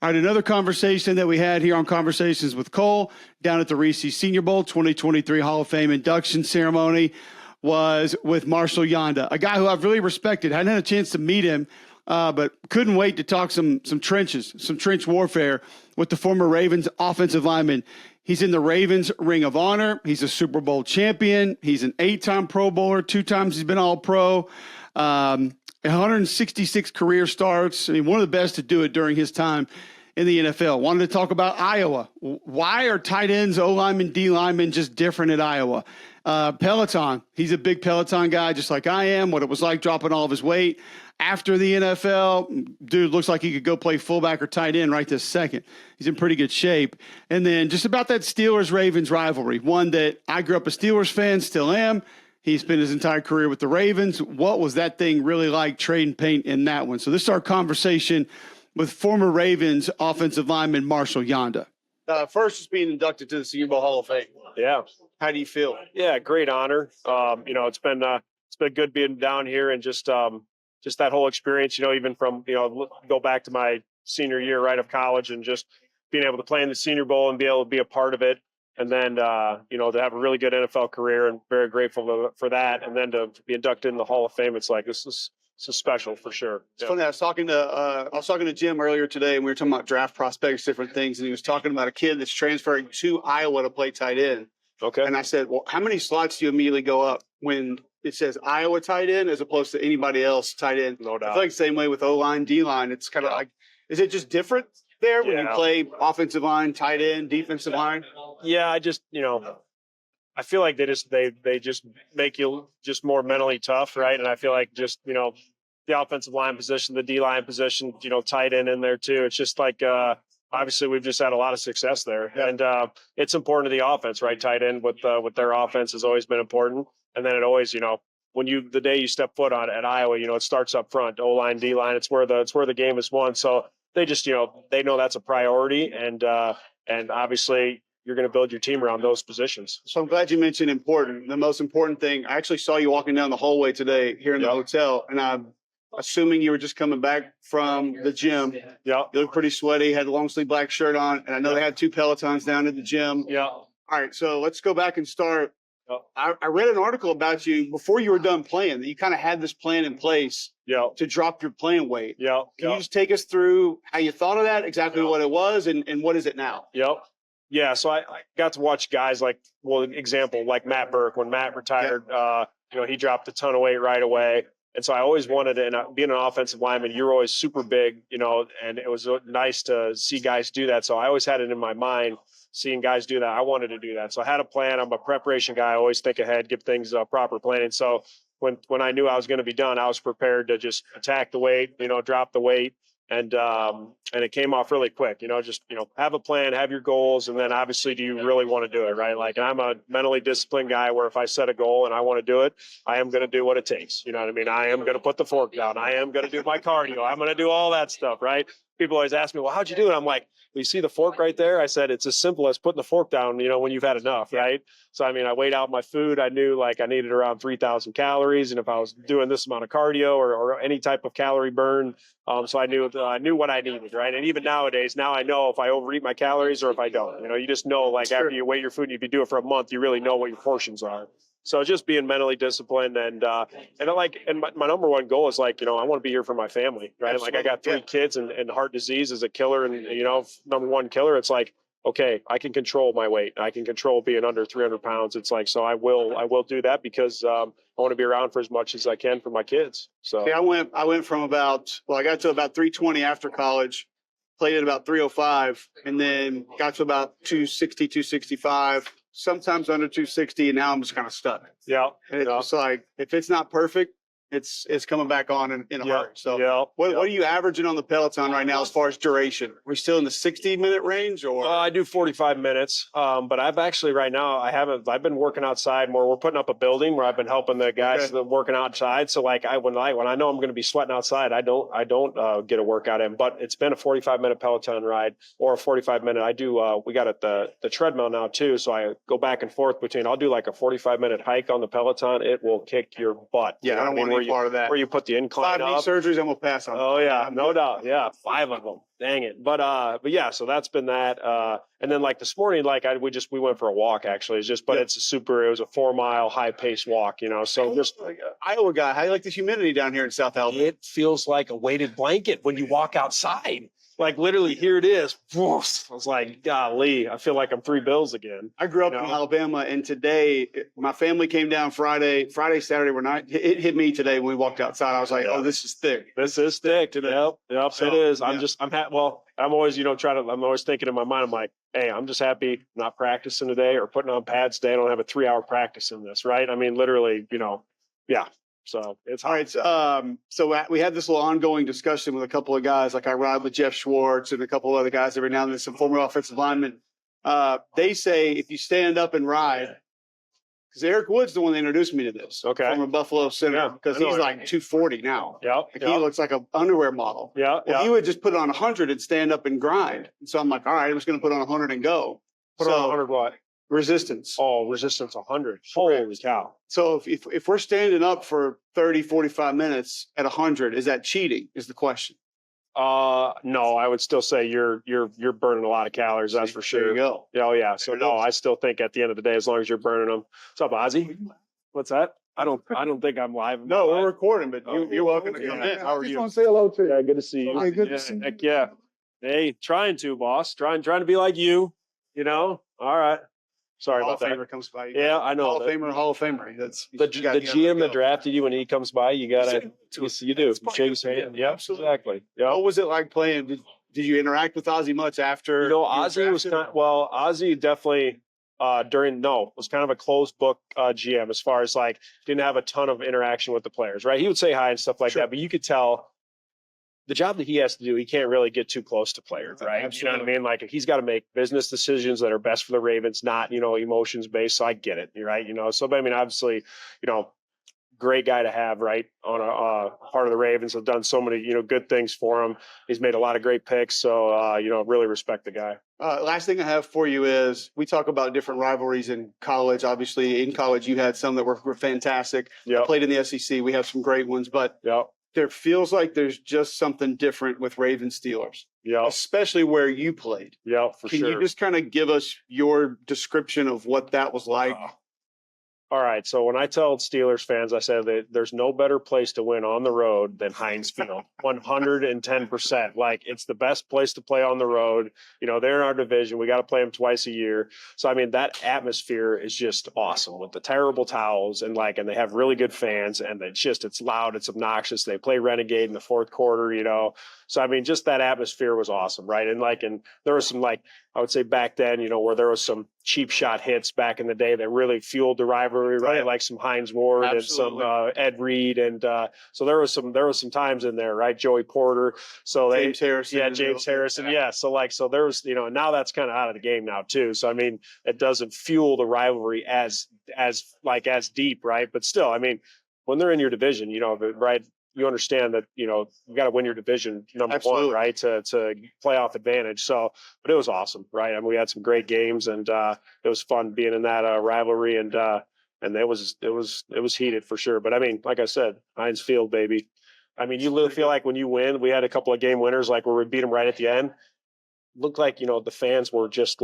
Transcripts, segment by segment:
All right, another conversation that we had here on Conversations with Cole down at the Reese Senior Bowl 2023 Hall of Fame induction ceremony was with Marshal Yanda, a guy who I've really respected. Hadn't had a chance to meet him, but couldn't wait to talk some trench warfare with the former Ravens offensive lineman. He's in the Ravens Ring of Honor. He's a Super Bowl champion. He's an 8-time Pro Bowler. 2 times he's been All-Pro. 166 career starts. I mean, one of the best to do it during his time in the NFL. Wanted to talk about Iowa. Why are tight ends, O-linemen, D-linemen just different at Iowa? Peloton. He's a big Peloton guy, just like I am. What it was like dropping all of his weight after the NFL. Dude looks like he could go play fullback or tight end right this second. He's in pretty good shape. And then just about that Steelers-Ravens rivalry, one that I grew up a Steelers fan, still am. He spent his entire career with the Ravens. What was that thing really like, trading paint in that one? So this is our conversation with former Ravens offensive lineman Marshal Yanda. First, just being inducted to the Senior Bowl Hall of Fame. Yeah. How do you feel? Yeah, great honor. It's been good being down here and just that whole experience. Even from go back to my senior year right of college and just being able to play in the Senior Bowl and be able to be a part of it. And then, to have a really good NFL career and very grateful for that. And then to be inducted in the Hall of Fame, it's like, this is special for sure. It's funny. I was talking to Jim earlier today, and we were talking about draft prospects, different things. And he was talking about a kid that's transferring to Iowa to play tight end. Okay. And I said, well, how many slots do you immediately go up when it says Iowa tight end as opposed to anybody else tight end? No doubt. I feel like the same way with O-line, D-line. It's kind of like, is it just different there when you play offensive line, tight end, defensive line? Yeah, I just, I feel like they just make you just more mentally tough, right? And I feel like just, the offensive line position, the D-line position, tight end in there too. It's just like, obviously we've just had a lot of success there. Yeah. And it's important to the offense, right? Tight end with their offense has always been important. And then it always, the day you step foot on at Iowa, it starts up front, O-line, D-line. It's where the game is won. So they just, they know that's a priority. And obviously you're going to build your team around those positions. So I'm glad you mentioned important. The most important thing, I actually saw you walking down the hallway today here in the hotel, and I'm assuming you were just coming back from the gym. Yeah. You look pretty sweaty, had a long sleeve black shirt on, and I know they had 2 Pelotons down at the gym. Yeah. All right, so let's go back and start. I read an article about you before you were done playing, that you kind of had this plan in place to drop your playing weight. Yeah. Can you just take us through how you thought of that, exactly what it was, and what is it now? Yep. Yeah, so I got to watch guys like Matt Burke. When Matt retired, he dropped a ton of weight right away. And so I always wanted to, and being an offensive lineman, you're always super big, and it was nice to see guys do that. So I always had it in my mind, seeing guys do that. I wanted to do that. So I had a plan. I'm a preparation guy. I always think ahead, give things proper planning. So when I knew I was going to be done, I was prepared to just attack the weight, drop the weight. And it came off really quick, have a plan, have your goals. And then obviously, do you really want to do it? Right. Like I'm a mentally disciplined guy where if I set a goal and I want to do it, I am going to do what it takes. You know what I mean? I am going to put the fork down. I am going to do my cardio. I'm going to do all that stuff. Right. People always ask me, well, how'd you do it? I'm like, you see the fork right there? I said, it's as simple as putting the fork down, when you've had enough. Right. So, I weighed out my food. I knew I needed around 3,000 calories. And if I was doing this amount of cardio or any type of calorie burn, so I knew what I needed. Right. And even nowadays, now I know if I overeat my calories or if I don't, you just know after you weigh your food, if you do it for a month, you really know what your portions are. So just being mentally disciplined and my number one goal is I want to be here for my family, right? Absolutely. I got 3 kids and heart disease is a killer and, number one killer. It's okay, I can control my weight. I can control being under 300 pounds. It's so I will do that because I want to be around for as much as I can for my kids. So I went from I got to about 320 after college, played at about 305, and then got to about 260, 265. Sometimes under 260, and now I'm just kind of stuck. Yeah. And it's if it's not perfect, it's coming back on in a hurry. So what are you averaging on the Peloton right now as far as duration? Are we still in the 60-minute range or? I do 45 minutes. But I've actually right now, I've been working outside more. We're putting up a building where I've been helping the guys that are working outside. So when I know I'm going to be sweating outside, I don't get a workout in, but it's been a 45-minute Peloton ride or a 45-minute. We got the treadmill now too. So I go back and forth between, I'll do a 45-minute hike on the Peloton. It will kick your butt. Yeah. I don't want part of that. Where you put the incline 5 knee up. surgeries, I'm gonna pass on. Oh yeah, no doubt. Yeah, 5 of them. Dang it. But yeah, so that's been that. And then like this morning, like we went for a walk actually. It's just, but it was a 4-mile high pace walk, you know. So just like Iowa guy, how do you like the humidity down here in South Alabama? it feels like a weighted blanket when you walk outside. Like literally, here it is. I was like, golly, I feel like I'm 3 bills again. I grew up in Alabama, and today my family came down Friday, Saturday were night. It hit me today when we walked outside. I was like, oh, this is thick. This is thick today. Yep, so, it is. I'm always, I'm always thinking in my mind, I'm like, hey, I'm just happy not practicing today or putting on pads today. I don't have a 3-hour practice in this, right? I mean, literally, yeah. So it's all right. So we had this little ongoing discussion with a couple of guys. Like I ride with Jeff Schwartz and a couple of other guys every now and then, some former offensive linemen. They say if you stand up and ride, because Eric Wood's the one that introduced me to this. Okay. From a Buffalo Center, because he's like 240 now. Yep. He looks like an underwear model. He would just put on 100 and stand up and grind. And so I'm like, all right, I'm just going to put on 100 and go. Put on 100 what? Resistance. Oh, resistance 100. Holy cow. So if we're standing up for 30, 45 minutes at 100, is that cheating is the question? No, I would still say you're burning a lot of calories. That's for sure. There you go. Oh yeah. So no, I still think at the end of the day, as long as you're burning them. What's up, Ozzy? What's that? I don't think I'm live. No, we're recording, but you're welcome to come in. How are you? Just want to say hello to you. Yeah, good to see you. Hey, good to see you. Heck yeah. Hey, trying to, boss. Trying to be like you. All right. Sorry Hall about of that. Famer comes by. Yeah, I know. Hall of Famer. That's the GM that drafted you when he comes by. You gotta, you do. Shake his hand. Yep, exactly. Yep. What was it like playing? Did you interact with Ozzy much after? Ozzy was Ozzy definitely was kind of a closed book GM as far as like didn't have a ton of interaction with the players. Right, he would say hi and stuff like that, but you could tell. The job that he has to do, he can't really get too close to players, right? Absolutely. You know what I mean? Like he's got to make business decisions that are best for the Ravens, not, emotions based. So I get it, right? So, but I mean, obviously, great guy to have, right? On a part of the Ravens, have done so many, good things for him. He's made a lot of great picks. So, really respect the guy. Last thing I have for you is we talk about different rivalries in college. Obviously in college, you had some that were fantastic. I played in the SEC. We have some great ones, but there feels like there's just something different with Ravens Steelers, especially where you played. Yeah, for sure. Can you just kind of give us your description of what that was like? All right. So when I tell Steelers fans, I said that there's no better place to win on the road than Heinz Field. 110%. Like it's the best place to play on the road. They're in our division. We got to play them twice a year. So, I mean, that atmosphere is just awesome with the terrible towels and they have really good fans and it's loud. It's obnoxious. They play Renegade in the fourth quarter, So, I mean, just that atmosphere was awesome. Right. And there was some I would say back then, where there was some cheap shot hits back in the day that really fueled the rivalry, right? Like some Hines Ward and some Ed Reed, and so there was some times in there, right? Joey Porter, James Harrison, James Harrison, So there was, now that's kind of out of the game now too. So I mean, it doesn't fuel the rivalry as deep, right? But still, I mean, when they're in your division, right? You understand that, you got to win your division number one, right? To playoff advantage. So, but it was awesome, right? I mean, we had some great games and it was fun being in that rivalry and it was heated for sure. But I mean, like I said, Heinz Field, baby. I mean, you really feel like when you win, we had a couple of game winners, like where we beat them right at the end. Looked like, the fans were just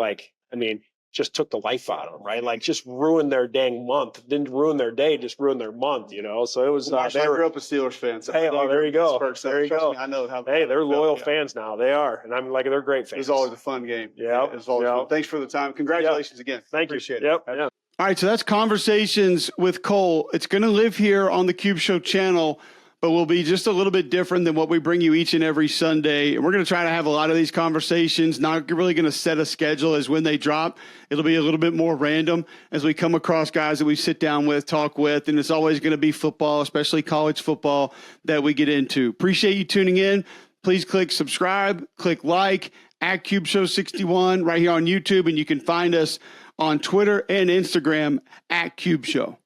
just took the life out of them, right? Like just ruined their dang month. Didn't ruin their day, just ruined their month, So it was. I grew up a Steelers fan. So there you go. There you go. I know how. Hey, they're loyal fans now. They are, and I'm they're great fans. It was always a fun game. Yeah, it was always fun. Thanks for the time. Congratulations again. Thank you. Appreciate it. Yep. Yeah. All right, so that's Conversations with Cole. It's going to live here on the Cube Show channel, but will be just a little bit different than what we bring you each and every Sunday. And we're going to try to have a lot of these conversations, not really going to set a schedule as when they drop. It'll be a little bit more random as we come across guys that we sit down with, talk with, and it's always going to be football, especially college football, that we get into. Appreciate you tuning in. Please click subscribe, click like, at Cube Show 61 right here on YouTube, and you can find us on Twitter and Instagram at Cube Show.